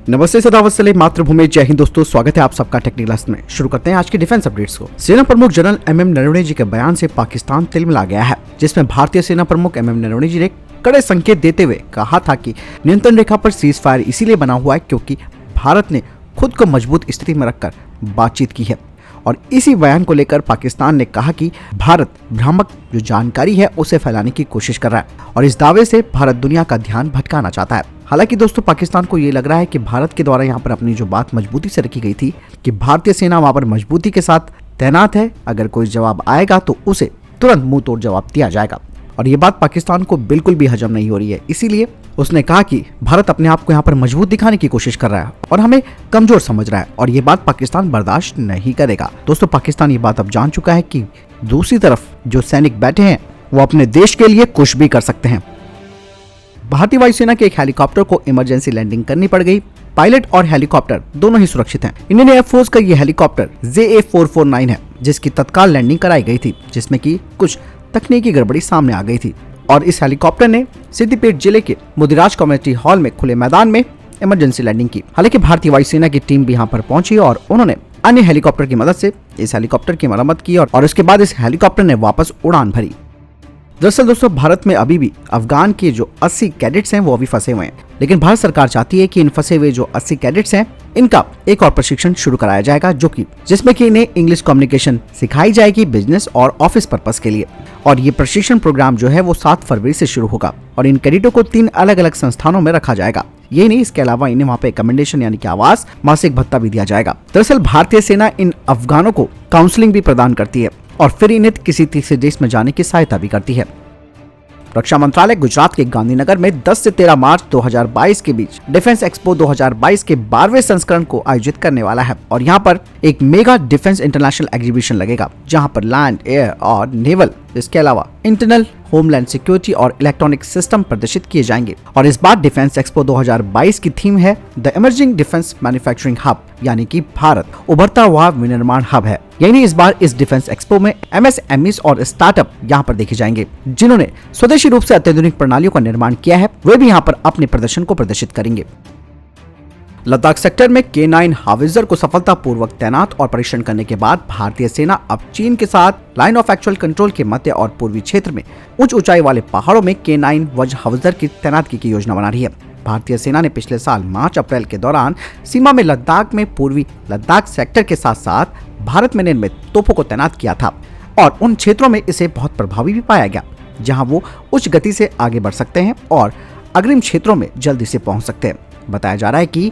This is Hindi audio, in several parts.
नमस्ते, सदावत सले मातृभूमि, जय हिंद दोस्तों। स्वागत है आप सबका टेक्निकल क्लास में। शुरू करते हैं आज की डिफेंस अपडेट्स को। सेना प्रमुख जनरल एमएम नरवणे जी के बयान से पाकिस्तान तिलमिला गया है, जिसमें भारतीय सेना प्रमुख एमएम नरवणे जी ने कड़े संकेत देते हुए कहा था कि नियंत्रण रेखा पर सीज फायर इसीलिए बना हुआ है क्योंकि भारत ने खुद को मजबूत स्थिति में रखकर बातचीत की है। और इसी बयान को लेकर पाकिस्तान ने कहा कि भारत भ्रामक जो जानकारी है उसे फैलाने की कोशिश कर रहा है और इस दावे से भारत दुनिया का ध्यान भटकाना चाहता है। हालांकि दोस्तों, पाकिस्तान को ये लग रहा है कि भारत के द्वारा यहाँ पर अपनी जो बात मजबूती से रखी गई थी कि भारतीय सेना वहां पर मजबूती के साथ तैनात है, अगर कोई जवाब आएगा तो उसे तुरंत मुंह तोड़ जवाब दिया जाएगा। और ये बात पाकिस्तान को बिल्कुल भी हजम नहीं हो रही है। इसीलिए उसने कहा कि भारत अपने आप को यहाँ पर मजबूत दिखाने की कोशिश कर रहा है और हमें कमजोर समझ रहा है और ये बात पाकिस्तान बर्दाश्त नहीं करेगा। दोस्तों, पाकिस्तान ये बात अब जान चुका है कि दूसरी तरफ जो सैनिक बैठे हैं वो अपने देश के लिए कुछ भी कर सकते हैं। भारतीय वायुसेना के एक हेलीकॉप्टर को इमरजेंसी लैंडिंग करनी पड़ गई। पायलट और हेलीकॉप्टर दोनों ही सुरक्षित हैं। इंडियन एयरफोर्स का ये हेलीकॉप्टर JA449 है, जिसकी तत्काल लैंडिंग कराई गई थी, जिसमें कि कुछ तकनीकी गड़बड़ी सामने आ गई थी और इस हेलीकॉप्टर ने सिद्दीपेट जिले के मुदिराज कम्युनिटी हॉल में खुले मैदान में इमरजेंसी लैंडिंग की। हालांकि भारतीय वायुसेना की टीम भी यहाँ पर पहुंची और उन्होंने अन्य हेलीकॉप्टर की मदद से इस हेलीकॉप्टर की मरम्मत की और उसके बाद इस हेलीकॉप्टर ने वापस उड़ान भरी। दरअसल दोस्तों, भारत में अभी भी अफगान के जो 80 कैडेट्स हैं वो अभी फंसे हुए हैं, लेकिन भारत सरकार चाहती है कि इन फंसे हुए जो 80 कैडेट्स हैं इनका एक और प्रशिक्षण शुरू कराया जाएगा, जिसमें कि इन्हें इंग्लिश कम्युनिकेशन सिखाई जाएगी बिजनेस और ऑफिस पर्पस के लिए। और ये प्रशिक्षण प्रोग्राम जो है वो 7 फरवरी से शुरू होगा और इन कैडेटों को 3 अलग अलग संस्थानों में रखा जाएगा। ये नहीं, इसके अलावा इन्हें वहाँ पे कमेंडेशन यानी कि आवास, मासिक भत्ता भी दिया जाएगा। दरअसल भारतीय सेना इन अफगानों को काउंसलिंग भी प्रदान करती है और फिर इन्हें किसी तीसरे देश में जाने की सहायता भी करती है। रक्षा मंत्रालय गुजरात के गांधीनगर में 10 से 13 मार्च 2022 के बीच डिफेंस एक्सपो 2022 के 12वें संस्करण को आयोजित करने वाला है और यहाँ पर एक मेगा डिफेंस इंटरनेशनल एग्जीबिशन लगेगा, जहाँ पर लैंड, एयर और नेवल, इसके अलावा इंटरनल, होमलैंड सिक्योरिटी और इलेक्ट्रॉनिक सिस्टम प्रदर्शित किए जाएंगे। और इस बार डिफेंस एक्सपो 2022 की थीम है the emerging defence manufacturing hub, यानी कि भारत उभरता हुआ विनिर्माण हब है। यानी इस बार इस डिफेंस एक्सपो में MSMEs और स्टार्टअप यहाँ पर देखे जाएंगे, जिन्होंने स्वदेशी रूप से अत्याधुनिक प्रणालियों का निर्माण किया है, वे भी यहाँ पर अपने प्रदर्शन को प्रदर्शित करेंगे। लद्दाख सेक्टर में K9 हाविजर को सफलतापूर्वक तैनात और परीक्षण करने के बाद भारतीय सेना अब चीन के साथ लाइन ऑफ एक्चुअल कंट्रोल के मध्य और पूर्वी क्षेत्र में उच्च ऊंचाई वाले पहाड़ों में K9 वज्र हाविजर की तैनाती की योजना बना रही है। भारतीय सेना ने पिछले साल मार्च-अप्रैल के दौरान सीमा में लद्दाख में पूर्वी लद्दाख सेक्टर के साथ साथ भारत में निर्मित तोपों को तैनात किया था और उन क्षेत्रों में इसे बहुत प्रभावी भी पाया गया, जहां वो उच्च गति से आगे बढ़ सकते हैं और अग्रिम क्षेत्रों में जल्दी से पहुंच सकते हैं। बताया जा रहा है कि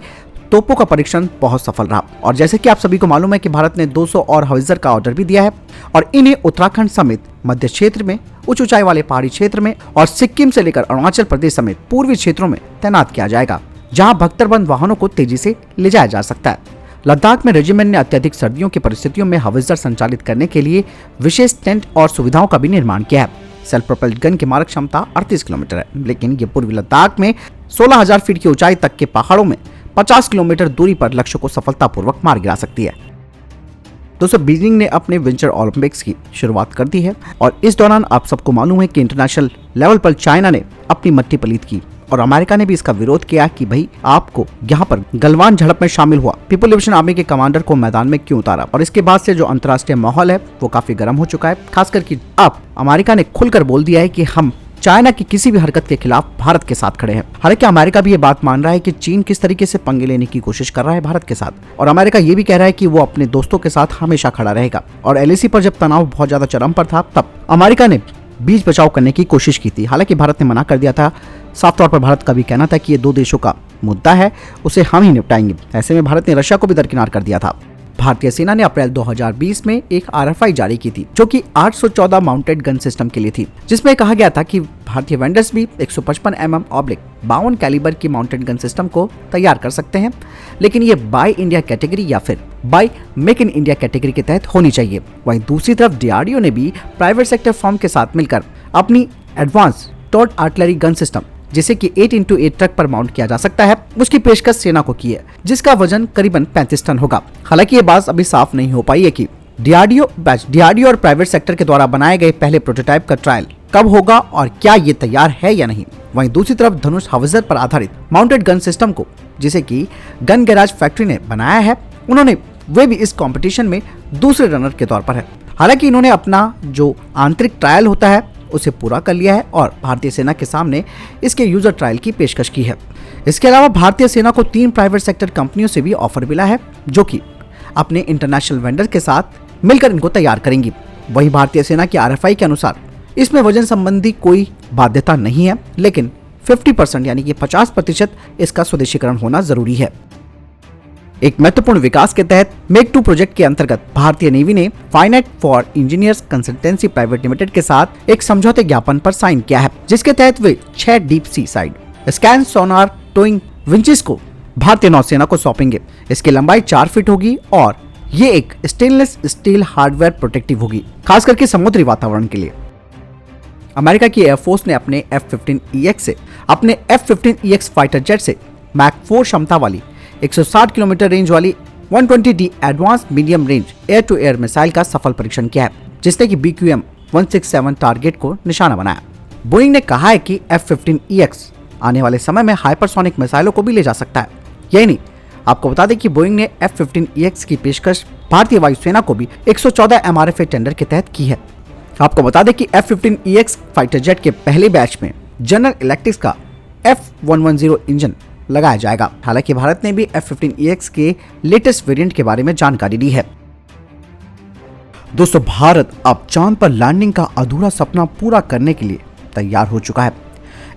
तोपों का परीक्षण बहुत सफल रहा और जैसे कि आप सभी को मालूम है कि भारत ने 200 और हाविजर का ऑर्डर भी दिया है और इन्हें उत्तराखंड समेत मध्य क्षेत्र में, उच्च ऊंचाई वाले पहाड़ी क्षेत्र में और सिक्किम से लेकर अरुणाचल प्रदेश समेत पूर्वी क्षेत्रों में तैनात किया जाएगा, जहां भक्तरबंद वाहनों को तेजी से ले जाया जा सकता है। लद्दाख में रेजिमेंट ने अत्यधिक सर्दियों की परिस्थितियों में हाविजर संचालित करने के लिए विशेष टेंट और सुविधाओं का भी निर्माण किया है। सेल्फ प्रोपेल्ड गन की मारक क्षमता 38 किलोमीटर है, लेकिन ये पूर्वी लद्दाख में 16,000 फीट की ऊंचाई तक के पहाड़ों में 50 किलोमीटर दूरी पर लक्ष्य को सफलतापूर्वक मार गिरा सकती है। दोस्तों, बीजिंग ने अपने विंटर ओलंपिक्स की शुरुआत कर दी है और इस दौरान आप सबको मालूम है कि इंटरनेशनल लेवल पर चाइना ने अपनी मट्टी पलीत की और अमेरिका ने भी इसका विरोध किया कि भाई आपको यहाँ पर गलवान झड़प में शामिल हुआ पीपल लिबरेशन आर्मी के कमांडर को मैदान में क्यों उतारा। और इसके बाद से जो अंतर्राष्ट्रीय माहौल है वो काफी गर्म हो चुका है, खासकर कि अब अमेरिका ने खुलकर बोल दिया है कि हम चाइना की किसी भी हरकत के खिलाफ भारत के साथ खड़े हैं। हालांकि अमेरिका भी ये बात मान रहा है कि चीन किस तरीके से पंगे लेने की कोशिश कर रहा है भारत के साथ और अमेरिका ये भी कह रहा है कि वो अपने दोस्तों के साथ हमेशा खड़ा रहेगा। और LAC पर जब तनाव बहुत ज्यादा चरम पर था तब अमेरिका ने बीच बचाव करने की कोशिश की थी। हालांकि भारत ने मना कर दिया था। साफ तौर पर भारत का भी कहना था कि ये 2 देशों का मुद्दा है, उसे हम ही निपटाएंगे। ऐसे में भारत ने रशिया को भी दरकिनार कर दिया था। भारतीय सेना ने अप्रैल 2020 में एक RFI जारी की थी, जो कि 814 माउंटेड गन सिस्टम के लिए थी, जिसमें कहा गया था कि भारतीय वेंडर्स भी 155 mm/52 कैलिबर की माउंटेड गन सिस्टम को तैयार कर सकते हैं, लेकिन ये बाय इंडिया कैटेगरी या फिर buy make in India category के तहत होनी चाहिए। वहीं दूसरी तरफ DRDO ने भी प्राइवेट सेक्टर फर्म के साथ मिलकर अपनी advance toured artillery gun system, जिसे कि 8x8 ट्रक पर माउंट किया जा सकता है, उसकी पेशकश सेना को की है, जिसका वजन करीबन 35 टन होगा। हालांकि ये बात अभी साफ नहीं हो पाई है कि DRDO और प्राइवेट सेक्टर के द्वारा बनाए गए पहले प्रोटोटाइप का ट्रायल कब होगा और क्या ये तैयार है या नहीं। वहीं दूसरी तरफ धनुष हाउसर पर आधारित माउंटेड गन सिस्टम को जिसे कि गन गैराज फैक्ट्री ने बनाया है, उन्होंने वे भी इस कंपटीशन में दूसरे रनर के तौर पर है। हालांकि इन्होंने अपना जो आंतरिक ट्रायल होता है उसे पूरा कर लिया है और भारतीय सेना के सामने इसके यूजर ट्रायल की पेशकश की है। इसके अलावा भारतीय सेना को 3 प्राइवेट सेक्टर कंपनियों से भी ऑफर मिला है जो कि अपने इंटरनेशनल वेंडर के साथ मिलकर इनको तैयार करेंगी। वहीं भारतीय सेना की RFI के अनुसार इसमें वजन संबंधी कोई बाध्यता नहीं है, लेकिन 50% यानी कि 50% इसका स्वदेशीकरण होना जरूरी है। एक महत्वपूर्ण विकास के तहत मेक 2 प्रोजेक्ट के अंतर्गत भारतीय नेवी ने फाइनेट for engineers consultancy private limited के साथ एक समझौते ज्ञापन पर साइन किया है, जिसके तहत वे 6 डीप सी साइड स्कैन सोनार टोइंग विंचेस को भारतीय नौसेना को सौंपेंगे। इसकी लंबाई 4 फीट होगी और ये एक स्टेनलेस स्टील हार्डवेयर प्रोटेक्टिव होगी, खास करके समुद्री वातावरण के लिए। अमेरिका की एयरफोर्स ने अपने F-15EX से अपने F-15EX फाइटर जेट से मैक 4 क्षमता वाली 160 किलोमीटर रेंज वाली 120D advance medium range air to air missile का सफल परीक्षण किया है, जिसने कि BQM-167 टारगेट को निशाना बनाया। बोइंग ने कहा है कि F-15EX आने वाले समय में हाइपरसोनिक मिसाइलों को भी ले जा सकता है। यही नहीं, आपको बता दें कि बोइंग ने F-15EX की पेशकश भारतीय वायुसेना को भी 114 MRFA टेंडर के तहत की है। आपको बता दें कि F-15EX फाइटर जेट के पहले बैच में जनरल इलेक्ट्रिक का F110 इंजन लगाया जाएगा। हालांकि भारत ने भी F-15EX के लेटेस्ट वेरिएंट के बारे में जानकारी दी है। दोस्तों, भारत अब चांद पर लैंडिंग का अधूरा सपना पूरा करने के लिए तैयार हो चुका है।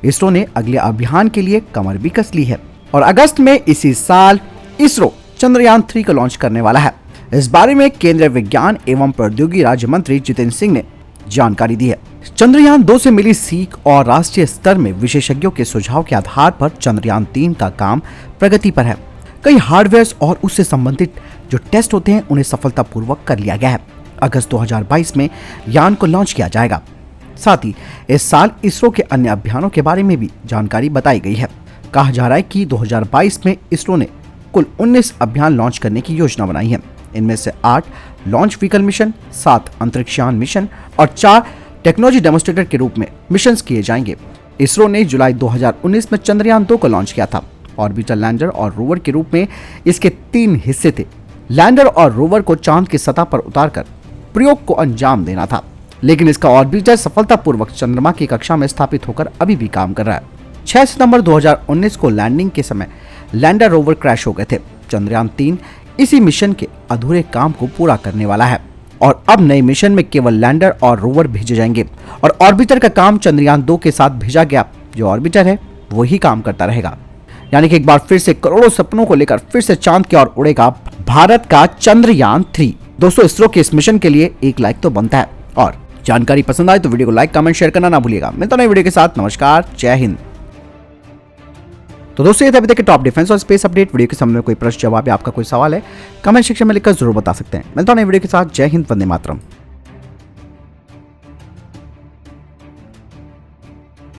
इसरो ने अगले अभियान के लिए कमर भी कस ली है और अगस्त में इसी साल इसरो चंद्रयान 3 को लॉन्च करने वाला है। इस बारे में केंद्रीय विज्ञान एवं प्रौद्योगिकी राज्य मंत्री जितेंद्र सिंह ने जानकारी दी है। चंद्रयान 2 से मिली सीख और राष्ट्रीय स्तर में विशेषज्ञों के सुझाव के आधार पर चंद्रयान 3 का काम प्रगति पर है। कई हार्डवेयर और उससे संबंधित जो टेस्ट होते हैं उन्हें सफलतापूर्वक कर लिया गया है। अगस्त 2022 में यान को लॉन्च किया जाएगा। साथ ही इस साल इसरो के अन्य अभियानों के बारे में भी जानकारी बताई गई है। कहा जा रहा है कि 2022 में इसरो ने कुल 19 अभियान लॉन्च करने की योजना बनाई है। इनमें से 8 लॉन्च व्हीकल मिशन, 7 अंतरिक्षयान मिशन और 4 टेक्नोलॉजी डेमोन्स्ट्रेटर के रूप में मिशन किए जाएंगे। इसरो ने जुलाई 2019 में चंद्रयान 2 को लॉन्च किया था। ऑर्बिटर, लैंडर और रोवर के रूप में इसके 3 हिस्से थे। लैंडर और रोवर को चांद की सतह पर उतारकर प्रयोग को अंजाम देना था, लेकिन इसका ऑर्बिटर सफलतापूर्वक चंद्रमा की कक्षा में स्थापित होकर अभी भी काम कर रहा है। 6 सितंबर 2019 को लैंडिंग के समय लैंडर रोवर क्रैश हो गए थे। चंद्रयान 3 इसी मिशन के अधूरे काम को पूरा करने वाला है और अब नए मिशन में केवल लैंडर और रोवर भेजे जाएंगे और ऑर्बिटर का काम चंद्रयान 2 के साथ भेजा गया जो ऑर्बिटर है वही काम करता रहेगा। यानी कि एक बार फिर से करोड़ों सपनों को लेकर फिर से चांद की ओर उड़ेगा भारत का चंद्रयान 3। दोस्तों, इसरो के इस मिशन के लिए एक लाइक तो बनता है और जानकारी पसंद आए तो वीडियो को लाइक, कमेंट, शेयर करना ना भूलिएगा। मिलता नए वीडियो के साथ। नमस्कार, जय हिंद। तो दोस्तों, ये थे अभी तक के टॉप डिफेंस और स्पेस अपडेट। वीडियो के संबंध में कोई प्रश्न, जवाब या आपका कोई सवाल है कमेंट सेक्शन में लिखकर जरूर बता सकते हैं। मिलता हूं नए वीडियो के साथ। जय हिंद, वंदे मातरम।